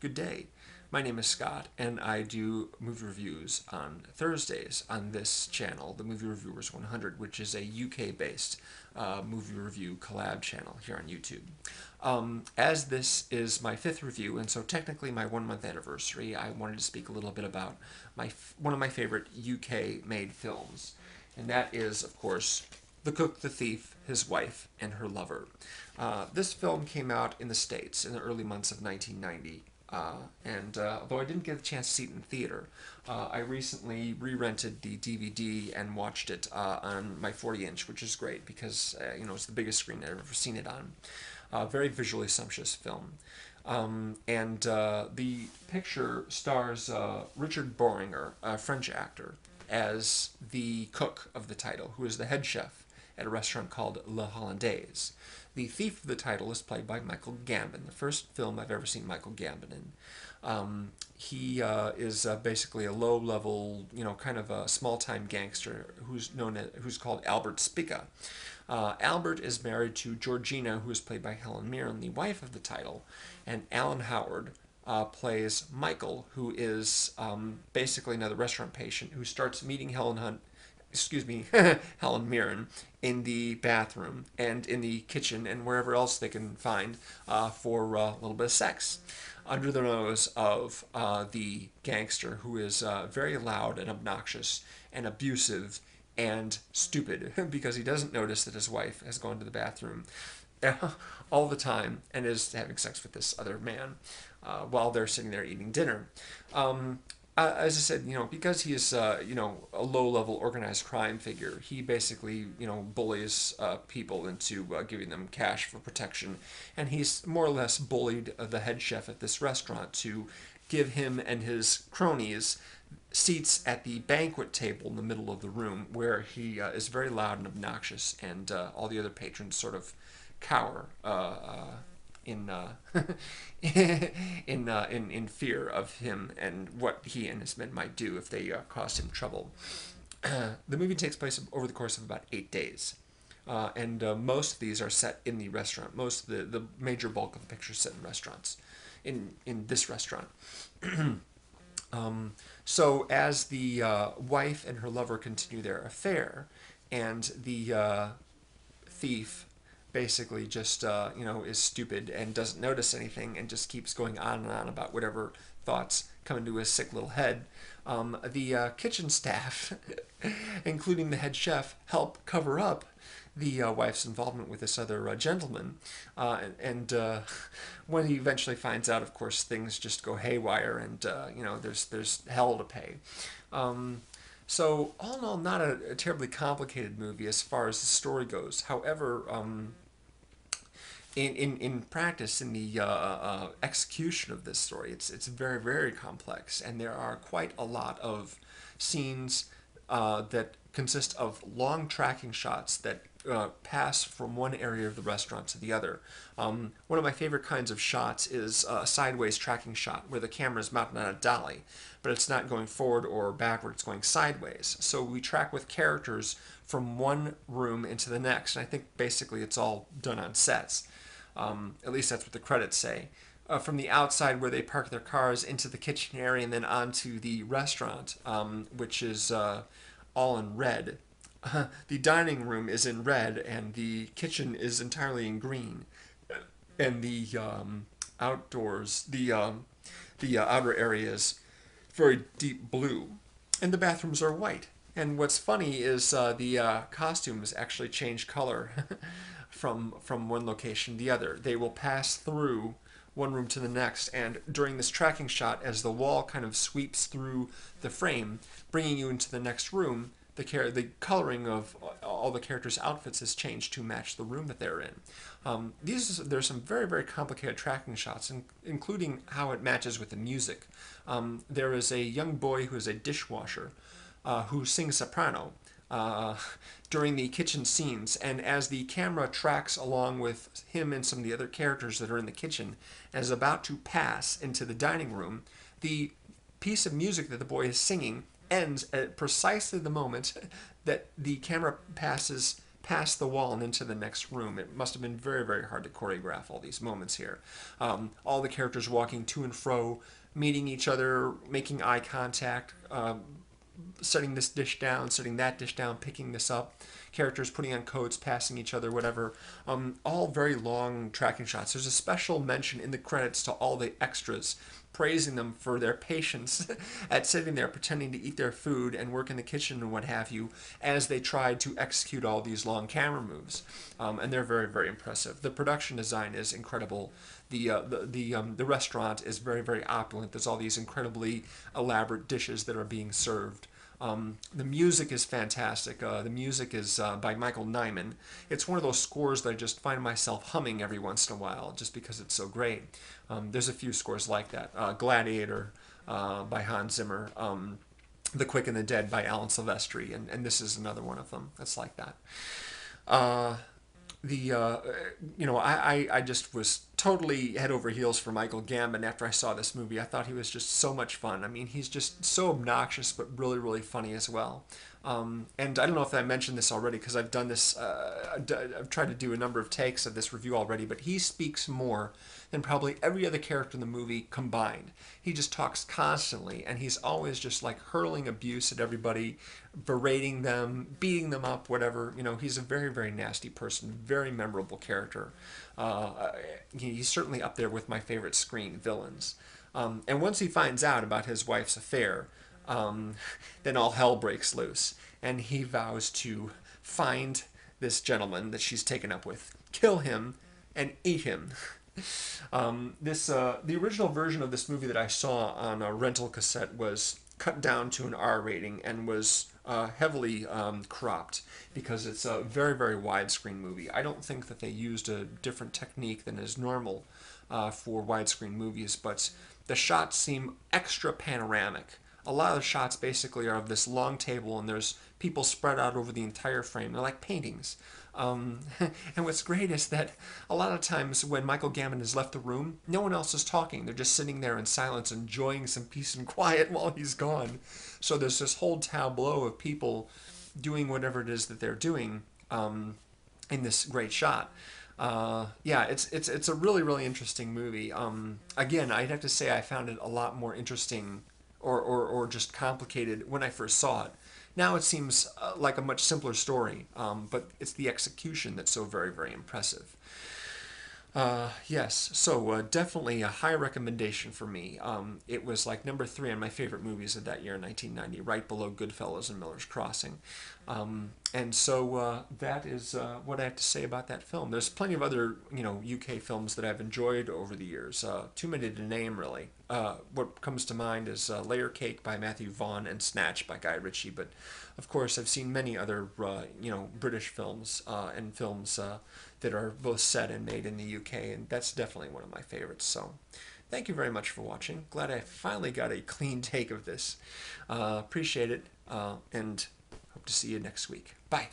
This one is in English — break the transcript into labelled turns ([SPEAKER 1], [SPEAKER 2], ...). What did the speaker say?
[SPEAKER 1] Good day. My name is Scott, and I do movie reviews on Thursdays on this channel, the Movie Reviewers 100, which is a UK-based movie review collab channel here on YouTube. As this is my fifth review, and so technically my 1 month anniversary, I wanted to speak a little bit about one of my favorite UK-made films, and that is, of course, The Cook, the Thief, His Wife, and Her Lover. This film came out in the States in the early months of 1990. And although I didn't get a chance to see it in theater, I recently re-rented the DVD and watched it on my 40-inch, which is great because it's the biggest screen I've ever seen it on. Very visually sumptuous film. And the picture stars Richard Bohringer, a French actor, as the cook of the title, who is the head chef at a restaurant called Le Hollandaise. The thief of the title is played by Michael Gambon, the first film I've ever seen Michael Gambon in. He is basically a low-level, kind of a small-time gangster who's called Albert Spica. Albert is married to Georgina, who is played by Helen Mirren, the wife of the title, and Alan Howard plays Michael, who is basically another restaurant patient who starts meeting Helen Mirren in the bathroom and in the kitchen and wherever else they can find for a little bit of sex under the nose of the gangster, who is very loud and obnoxious and abusive and stupid because he doesn't notice that his wife has gone to the bathroom all the time and is having sex with this other man while they're sitting there eating dinner. As I said, because he is, a low-level organized crime figure, he basically, bullies people into giving them cash for protection, and he's more or less bullied the head chef at this restaurant to give him and his cronies seats at the banquet table in the middle of the room, where he is very loud and obnoxious, and all the other patrons sort of cower in in fear of him and what he and his men might do if they caused him trouble. The movie takes place over the course of about 8 days, and most of these are set in the restaurant. Most of the major bulk of the picture is set in restaurants, in this restaurant. So as the wife and her lover continue their affair, and the thief basically just is stupid and doesn't notice anything and just keeps going on and on about whatever thoughts come into his sick little head. The kitchen staff, including the head chef, help cover up the wife's involvement with this other gentleman. And when he eventually finds out, of course, things just go haywire, and there's hell to pay. So all in all, not a terribly complicated movie as far as the story goes. However, in practice, in the execution of this story, it's very, very complex, and there are quite a lot of scenes that consist of long tracking shots that pass from one area of the restaurant to the other. One of my favorite kinds of shots is a sideways tracking shot where the camera is mounted on a dolly, but it's not going forward or backward, it's going sideways. So we track with characters from one room into the next, and I think basically it's all done on sets. At least that's what the credits say. From the outside where they park their cars into the kitchen area and then onto the restaurant, which is all in red. The dining room is in red, and the kitchen is entirely in green, and the outdoors, the outer area is very deep blue, and the bathrooms are white. And what's funny is the costumes actually change color from one location to the other. They will pass through one room to the next, and during this tracking shot, as the wall kind of sweeps through the frame, bringing you into the next room, the coloring of all the characters' outfits has changed to match the room that they're in. There's some very, very complicated tracking shots, including how it matches with the music. There is a young boy who is a dishwasher who sings soprano during the kitchen scenes, and as the camera tracks along with him and some of the other characters that are in the kitchen and is about to pass into the dining room, the piece of music that the boy is singing ends at precisely the moment that the camera passes past the wall and into the next room. It must have been very, very hard to choreograph all these moments here. All the characters walking to and fro, meeting each other, making eye contact, setting this dish down, setting that dish down, picking this up, characters putting on coats, passing each other, whatever. All very long tracking shots. There's a special mention in the credits to all the extras, praising them for their patience at sitting there pretending to eat their food and work in the kitchen and what have you, as they tried to execute all these long camera moves. And they're very, very impressive. The production design is incredible. The restaurant is very, very opulent. There's all these incredibly elaborate dishes that are being served. The music is fantastic. The music is by Michael Nyman. It's one of those scores that I just find myself humming every once in a while just because it's so great. There's a few scores like that. Gladiator by Hans Zimmer. The Quick and the Dead by Alan Silvestri. And this is another one of them that's like that. I just was totally head over heels for Michael Gambon after I saw this movie. I thought he was just so much fun. I mean, he's just so obnoxious, but really, really funny as well. And I don't know if I mentioned this already because I've done this, I've tried to do a number of takes of this review already, but he speaks more than probably every other character in the movie combined. He just talks constantly, and he's always just like hurling abuse at everybody, berating them, beating them up, whatever. You know, he's a very, very nasty person, very memorable character. He's certainly up there with my favorite screen villains. And once he finds out about his wife's affair, then all hell breaks loose, and he vows to find this gentleman that she's taken up with, kill him, and eat him. The original version of this movie that I saw on a rental cassette was cut down to an R rating and was heavily cropped because it's a very, very widescreen movie. I don't think that they used a different technique than is normal for widescreen movies, but the shots seem extra panoramic. A lot of the shots basically are of this long table, and there's people spread out over the entire frame. They're like paintings. And what's great is that a lot of times when Michael Gambon has left the room, no one else is talking. They're just sitting there in silence, enjoying some peace and quiet while he's gone. So there's this whole tableau of people doing whatever it is that they're doing in this great shot. Yeah, it's a really, really interesting movie. Again, I'd have to say I found it a lot more interesting or just complicated when I first saw it. Now it seems like a much simpler story, but it's the execution that's so very, very impressive. Yes, so definitely a high recommendation for me. It was like number 3 on my favorite movies of that year, 1990, right below Goodfellas and Miller's Crossing. And so that is what I have to say about that film. There's plenty of other, UK films that I've enjoyed over the years. Too many to name, really. What comes to mind is Layer Cake by Matthew Vaughn and Snatch by Guy Ritchie. But, of course, I've seen many other, British films and films that are both set and made in the UK, and that's definitely one of my favorites. So, thank you very much for watching. Glad I finally got a clean take of this. Appreciate it, and hope to see you next week. Bye.